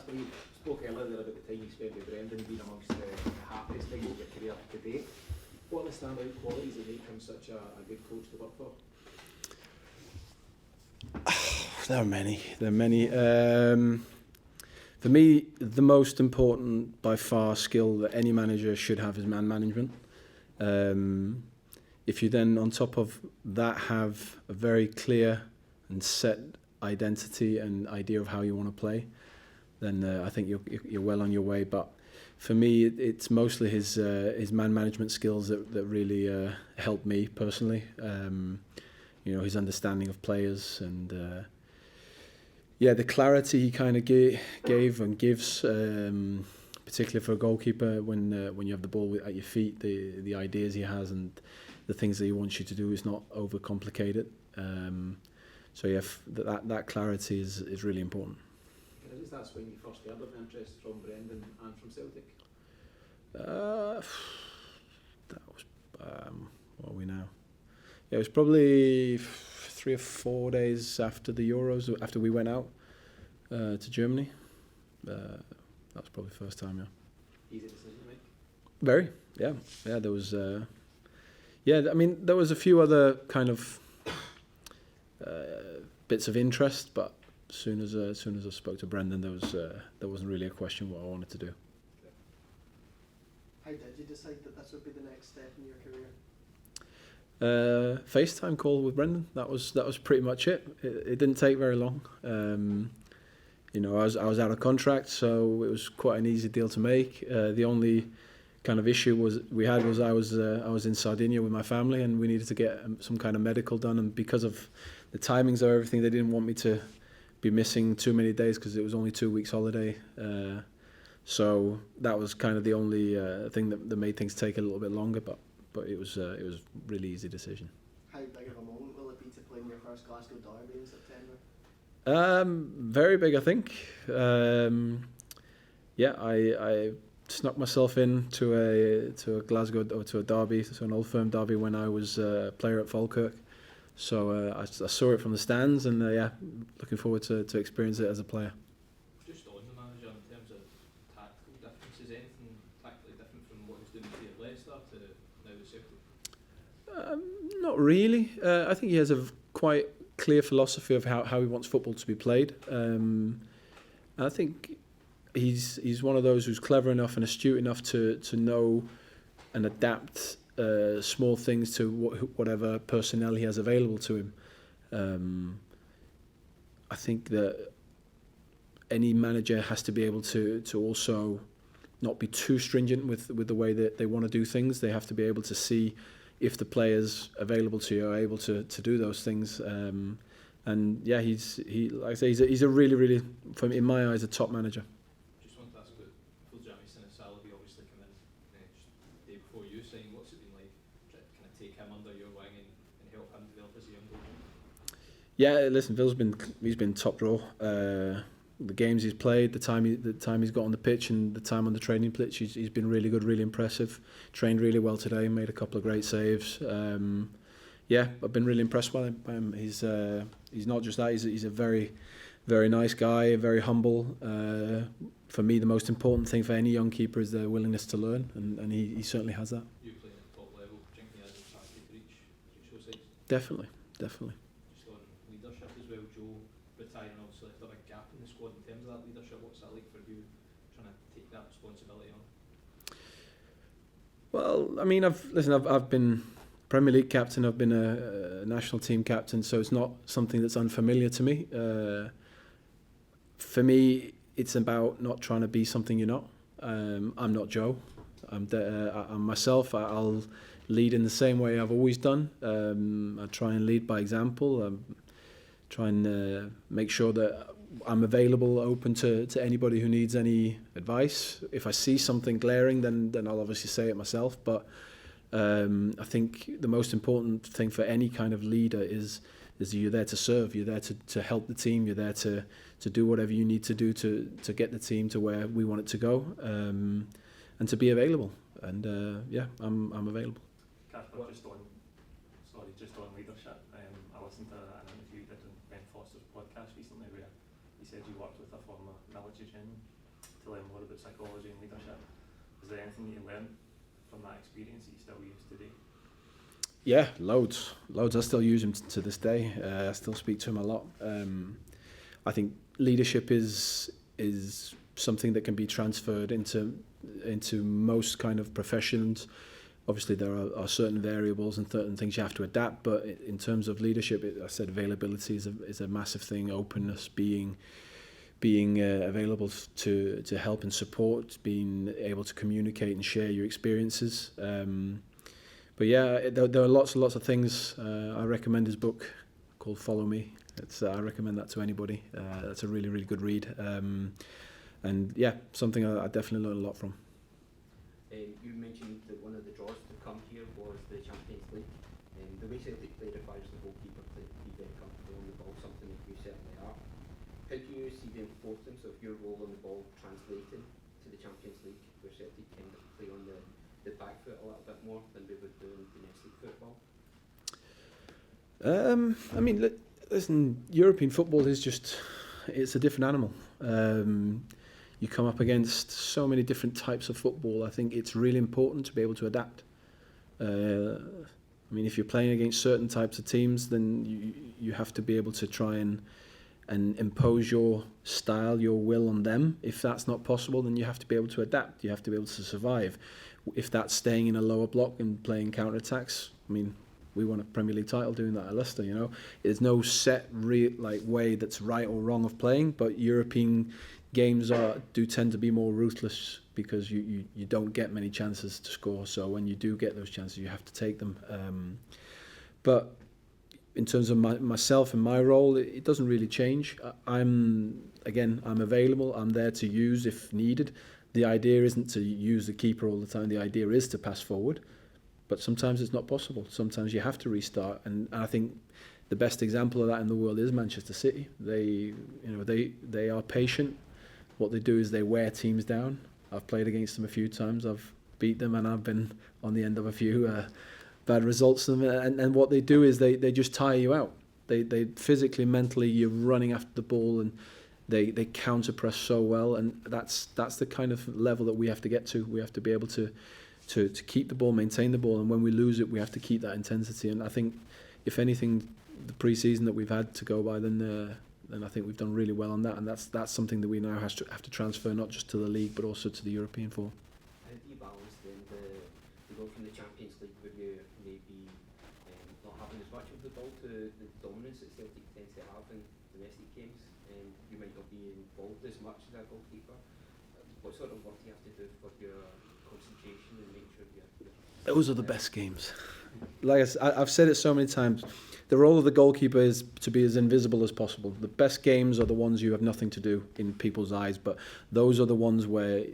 Kasper, you spoke earlier there about the time you spent with Brendan being amongst the happiest things of your career to date. What are the standout qualities that make him such a good coach to work for? There are many. For me, the most important by far skill that any manager should have is man management. If you then on top of that have a very clear and set identity and idea of how you want to play, then I think you're well on your way. But for me, it's mostly his man management skills that really helped me personally. His understanding of players and the clarity he kind of gave and gives, particularly for a goalkeeper when you have the ball at your feet, the ideas he has and the things that he wants you to do is not overcomplicated. That clarity is really important. Can I just ask when you first heard of interest from Brendan and from Celtic? That was what are we now? Yeah, it was probably 3 or 4 days after the Euros, after we went out to Germany. That was probably the first time, yeah. Easy decision to make? Very, yeah. Yeah, there was... there was a few other kind of bits of interest, but as soon as I spoke to Brendan, there wasn't really a question what I wanted to do. How did you decide that this would be the next step in your career? FaceTime call with Brendan. That was pretty much it. It didn't take very long. I was out of contract, so it was quite an easy deal to make. The only kind of issue I was in Sardinia with my family, and we needed to get some kind of medical done. And because of the timings of everything, they didn't want me to be missing too many days because it was only 2 weeks holiday. So that was kind of the only thing that made things take a little bit longer, but it was a really easy decision. How big of a moment will it be to play in your first Glasgow derby in September? Very big, I think. I snuck myself in to a Glasgow or to a derby, to an Old Firm derby when I was a player at Falkirk. So I saw it from the stands, and looking forward to experience it as a player. Just on the manager in terms of tactical differences, anything tactically different from what he was doing at Leicester to now with Celtic? Not really. I think he has a quite clear philosophy of how he wants football to be played. I think he's one of those who's clever enough and astute enough to know and adapt small things to whatever personnel he has available to him. I think that any manager has to be able to also not be too stringent with the way that they want to do things. They have to be able to see if the players available to you are able to do those things. He's a really, really, in my eyes, a top manager. Just wanted to ask about Fulgermison and Salaby obviously come in just the day before you signed. What's it been like to kind of take him under your wing and help him develop as a young goalkeeper? Yeah, listen, he's been top draw. The games he's played, the time he's got on the pitch, and the time on the training pitch, he's been really good, really impressive. Trained really well today, made a couple of great saves. I've been really impressed by him. He's not just that. He's a very, very nice guy, very humble. For me, the most important thing for any young keeper is their willingness to learn, and he certainly has that. You play at top level. Do you think he has a capacity to reach those heights? Definitely. Just on leadership as well, Joe retiring obviously left a big gap in the squad in terms of that leadership. What's that like for you, trying to take that responsibility on? Well, I mean, I've been Premier League captain, I've been a national team captain, so it's not something that's unfamiliar to me. For me, it's about not trying to be something you're not. I'm not Joe. I'm myself. I'll lead in the same way I've always done. I try and lead by example. Try and make sure that I'm available, open to anybody who needs any advice. If I see something glaring, then I'll obviously say it myself. But I think the most important thing for any kind of leader is that you're there to serve. You're there to help the team. You're there to do whatever you need to do to get the team to where we want it to go, and to be available. And I'm available. Kasper, just on leadership. I listened to an interview you did on Ben Foster's podcast recently where he said you worked with a former military general. to learn more about psychology and leadership. Is there anything that you learned from that experience that you still use today? Yeah, loads. I still use him to this day. I still speak to him a lot. I think leadership is something that can be transferred into most kind of professions. Obviously, there are certain variables and certain things you have to adapt. But in terms of leadership, I said availability is a massive thing. Openness, being available to help and support, being able to communicate and share your experiences. But yeah, there are lots and lots of things. I recommend his book called Follow Me. I recommend that to anybody. That's a really, really good read. And yeah, something I definitely learned a lot from. You mentioned that one of the draws to come here was the Champions League. The way Celtic play requires the goalkeeper to be very comfortable on the ball, something that you certainly are. How do you see the importance of your role on the ball translating to the Champions League, where Celtic kind of play on the back foot a little bit more than we would do in domestic football? I mean, listen, European football is it's a different animal. You come up against so many different types of football. I think it's really important to be able to adapt. I mean, if you're playing against certain types of teams, then you have to be able to try and impose your style, your will on them. If that's not possible, then you have to be able to adapt. You have to be able to survive. If that's staying in a lower block and playing counter-attacks, I mean, we won a Premier League title doing that at Leicester, you know. There's no set way that's right or wrong of playing, but European games do tend to be more ruthless because you don't get many chances to score. So when you do get those chances, you have to take them. But in terms of myself and my role, it doesn't really change. I'm available. I'm there to use if needed. The idea isn't to use the keeper all the time. The idea is to pass forward. But sometimes it's not possible. Sometimes you have to restart. And I think the best example of that in the world is Manchester City. They are patient. What they do is they wear teams down. I've played against them a few times. I've beat them, and I've been on the end of a few bad results. And what they do is they just tire you out. They physically, mentally, you're running after the ball, and they counter press so well. And that's the kind of level that we have to get to. We have to be able to keep the ball, maintain the ball, and when we lose it, we have to keep that intensity. And I think, if anything, the pre-season that we've had to go by, then I think we've done really well on that. And that's something that we now have to transfer not just to the league but also to the European form. How do you balance then the go from the Champions League, where you maybe not having as much of the ball, to the dominance that Celtic tends to have in domestic games, and you might not be involved as much as a goalkeeper? What sort of work do you have to do for your concentration and make sure you're... Those are the best games. Like I've said it so many times, the role of the goalkeeper is to be as invisible as possible. The best games are the ones you have nothing to do in people's eyes, but those are the ones where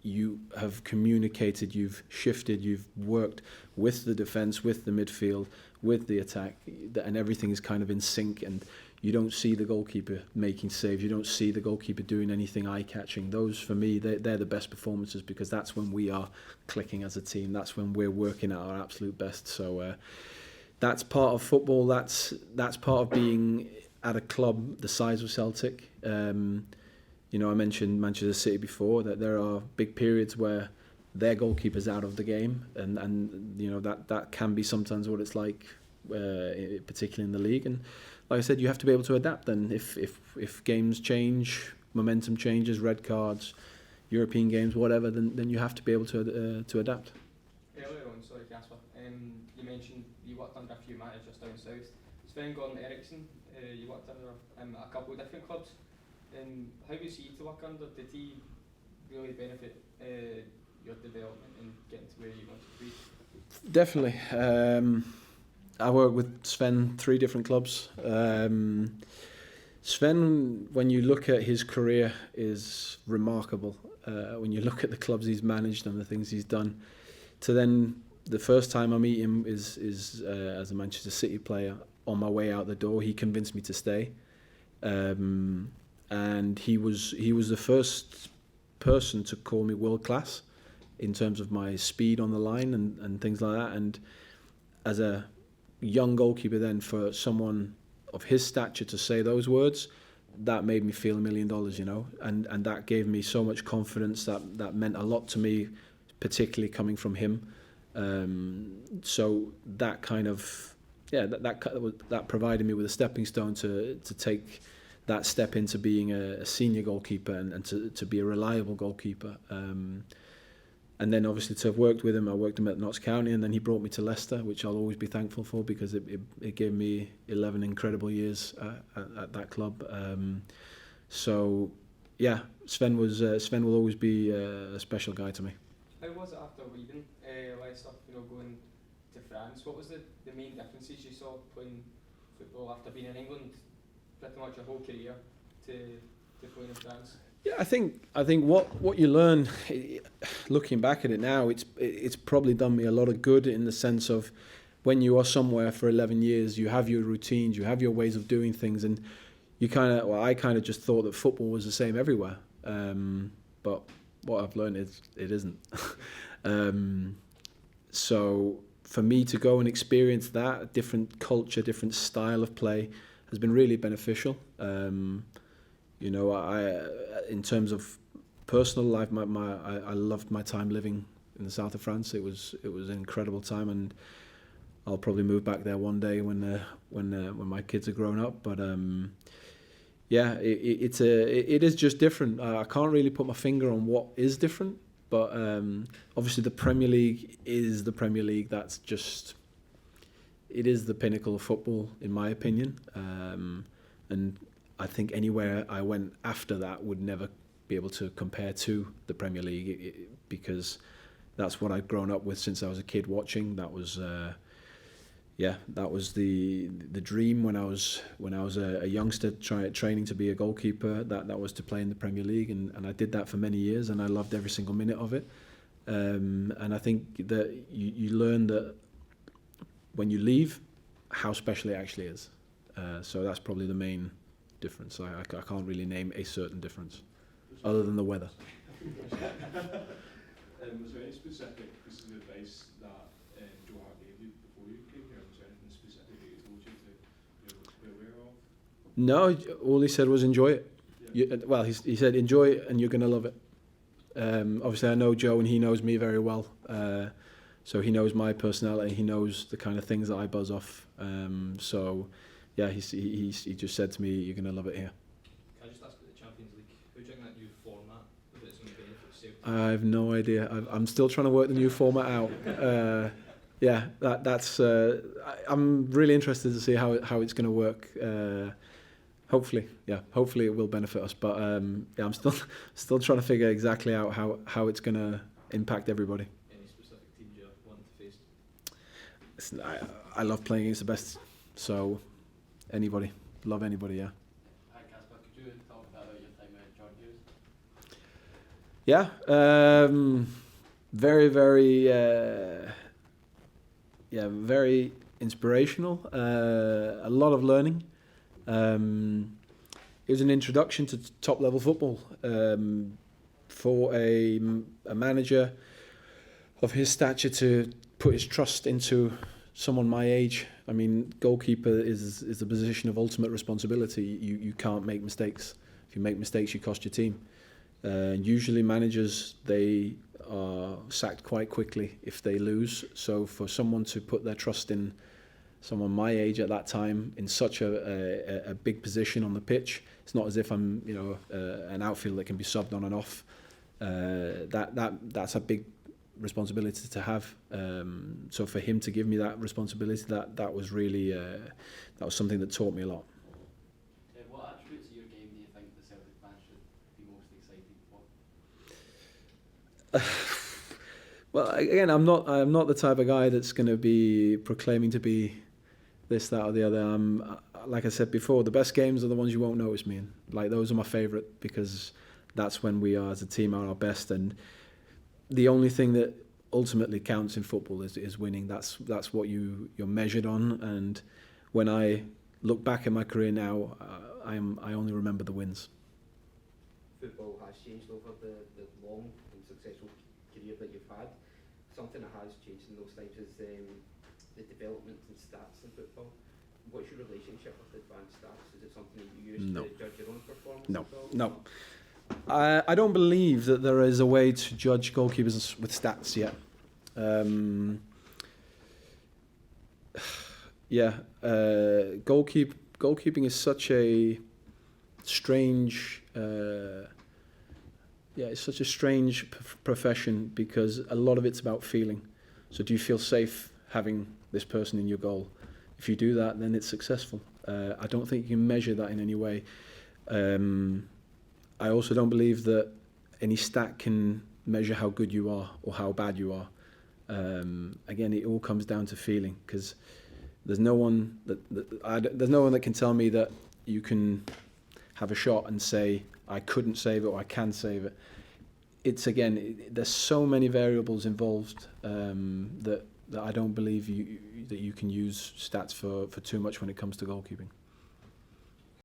you have communicated, you've shifted, you've worked with the defence, with the midfield, with the attack, and everything is kind of in sync, and you don't see the goalkeeper making saves, you don't see the goalkeeper doing anything eye-catching. Those, for me, they're the best performances, because that's when we are clicking as a team, that's when we're working at our absolute best. So that's part of football, that's part of being at a club the size of Celtic. I mentioned Manchester City before, that there are big periods where their goalkeeper's out of the game, and that can be sometimes what it's like, particularly in the league. And like I said, you have to be able to adapt. Then if games change, momentum changes, red cards, European games, whatever, then you have to be able to adapt. Earlier on, sorry Kasper, you mentioned you worked under a few managers down south. Sven-Göran Eriksson, you worked under a couple of different clubs. How was he to work under? Did he really benefit your development and getting to where you wanted to be? Definitely. I worked with Sven 3 different clubs. Sven, when you look at his career, is remarkable. When you look at the clubs he's managed and the things he's done, to then the first time I meet him is as a Manchester City player. On my way out the door, he convinced me to stay, and he was the first person to call me world class in terms of my speed on the line and things like that. And as a young goalkeeper, then, for someone of his stature to say those words that made me feel $1 million, you know, and that gave me so much confidence. That meant a lot to me, particularly coming from him. So that kind of, that provided me with a stepping stone to take that step into being a senior goalkeeper and to be a reliable goalkeeper. And then obviously to have worked with him, I worked him at Notts County, and then he brought me to Leicester, which I'll always be thankful for, because it gave me 11 incredible years at that club. So yeah, Sven will always be a special guy to me. How was it after leaving Leicester, you know, going to France? What was the main differences you saw playing football after being in England pretty much your whole career to playing in France? Yeah, I think what you learn, looking back at it now, it's probably done me a lot of good, in the sense of when you are somewhere for 11 years, you have your routines, you have your ways of doing things, and I kind of just thought that football was the same everywhere. But what I've learned is it isn't. So for me to go and experience that, a different culture, different style of play, has been really beneficial. You know, in terms of personal life, I loved my time living in the south of France. It was an incredible time, and I'll probably move back there one day when my kids are grown up. But yeah, it is just different. I can't really put my finger on what is different, but obviously the Premier League is the Premier League. That's just, it is the pinnacle of football, in my opinion. And I think anywhere I went after that would never be able to compare to the Premier League, because that's what I'd grown up with since I was a kid watching. That was that was the dream when I was a youngster training to be a goalkeeper. That was to play in the Premier League, and I did that for many years, and I loved every single minute of it. And I think that you learn that when you leave, how special it actually is. So that's probably the main difference. I can't really name a certain difference, other than the weather. Was there any specific pieces of advice that Joe Hart gave you before you came here? Was there anything specific that he told you to be aware of? No, all he said was enjoy it. Yeah. He said enjoy it and you're going to love it. Obviously I know Joe and he knows me very well. So he knows my personality, he knows the kind of things that I buzz off. So yeah, he just said to me, you're going to love it here. Can I just ask about the Champions League? Who do you think that new format that it's going to benefit Celtic? I have no idea. I'm still trying to work the new format out. Yeah, that's. I'm really interested to see how it's going to work. Hopefully it will benefit us. But yeah, I'm still trying to figure exactly out how it's going to impact everybody. Any specific teams you're wanting to face? Listen, I love playing against the best. So love anybody. Yeah. Hi Kasper, could you talk about your time with John Hughes? Yeah, very, very, very inspirational. A lot of learning. It was an introduction to top level football for a manager of his stature to put his trust into someone my age. I mean, goalkeeper is a position of ultimate responsibility. You can't make mistakes. If you make mistakes, you cost your team. Usually managers, they are sacked quite quickly if they lose. So for someone to put their trust in someone my age at that time in such a big position on the pitch, it's not as if I'm an outfield that can be subbed on and off. That's a big responsibility to have. So for him to give me that responsibility, that was really that was something that taught me a lot. What attributes of your game do you think the Celtic fans should be most excited for? Well, again, I'm not the type of guy that's going to be proclaiming to be this, that, or the other. Like I said before, the best games are the ones you won't notice me in. Like, those are my favourite, because that's when we are as a team are our best. And the only thing that ultimately counts in football is winning. That's what you're measured on. And when I look back at my career now, I only remember the wins. Football has changed over the long and successful career that you've had. Something that has changed in those times is the development and stats in football. What's your relationship with advanced stats? Is it something that you use No. to judge your own performance? No, at all? no. I don't believe that there is a way to judge goalkeepers with stats yet. Goalkeeping is such a strange, it's such a strange profession because a lot of it's about feeling. So do you feel safe having this person in your goal? If you do that, then it's successful. I don't think you can measure that in any way. I also don't believe that any stat can measure how good you are or how bad you are. Again, it all comes down to feeling, because there's no one that can tell me that you can have a shot and say I couldn't save it or I can save it. It's there's so many variables involved that I don't believe that you can use stats for too much when it comes to goalkeeping.